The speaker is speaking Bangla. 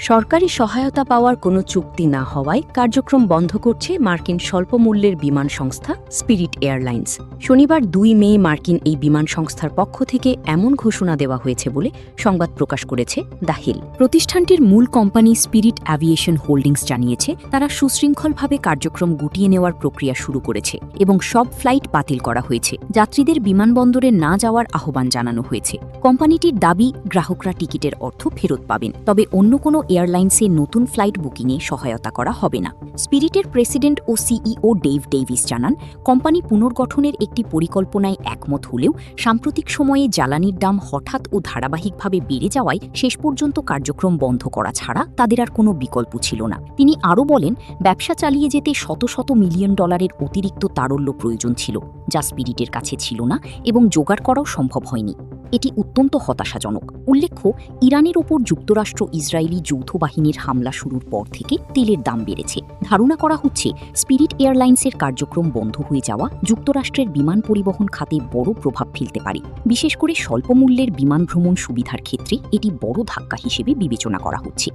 সরকারি সহায়তা পাওয়ার কোনো চুক্তি না হওয়ায় কার্যক্রম বন্ধ করছে মার্কিন স্বল্পমূল্যের বিমান সংস্থা স্পিরিট এয়ারলাইন্স। শনিবার 2 মে মার্কিন এই বিমান সংস্থার পক্ষ থেকে এমন ঘোষণা দেওয়া হয়েছে বলে সংবাদ প্রকাশ করেছে দ্য হিল। প্রতিষ্ঠানটির মূল কোম্পানি স্পিরিট অ্যাভিয়েশন হোল্ডিংস জানিয়েছে তারা সুশৃঙ্খলভাবে কার্যক্রম গুটিয়ে নেওয়ার প্রক্রিয়া শুরু করেছে এবং সব ফ্লাইট বাতিল করা হয়েছে। যাত্রীদের বিমানবন্দরে না যাওয়ার আহ্বান জানানো হয়েছে। কোম্পানিটির দাবি, গ্রাহকরা টিকিটের অর্থ ফেরত পাবেন, তবে অন্য কোনো এয়ারলাইন্সে নতুন ফ্লাইট বুকিংয়ে সহায়তা করা হবে না। স্পিরিটের প্রেসিডেন্ট ও সিইও ডেভ ডেভিস জানান, কোম্পানি পুনর্গঠনের একটি পরিকল্পনায় একমত হলেও সাম্প্রতিক সময়ে জ্বালানির দাম হঠাৎ ও ধারাবাহিকভাবে বেড়ে যাওয়ায় শেষ পর্যন্ত কার্যক্রম বন্ধ করা ছাড়া তাদের আর কোনো বিকল্প ছিল না। তিনি আরও বলেন, ব্যবসা চালিয়ে যেতে শত শত মিলিয়ন ডলারের অতিরিক্ত তারল্য প্রয়োজন ছিল, যা স্পিরিটের কাছে ছিল না এবং জোগাড় করাও সম্ভব হয়নি। এটি অত্যন্ত হতাশাজনক। উল্লেখ্য, ইরানের ওপর যুক্তরাষ্ট্র ইসরায়েলি যৌথ বাহিনীর হামলা শুরুর পর থেকে তেলের দাম বেড়েছে। ধারণা করা হচ্ছে স্পিরিট এয়ারলাইন্সের কার্যক্রম বন্ধ হয়ে যাওয়া যুক্তরাষ্ট্রের বিমান পরিবহন খাতে বড় প্রভাব ফেলতে পারে। বিশেষ করে স্বল্পমূল্যের বিমান ভ্রমণ সুবিধার ক্ষেত্রে এটি বড় ধাক্কা হিসেবে বিবেচনা করা হচ্ছে।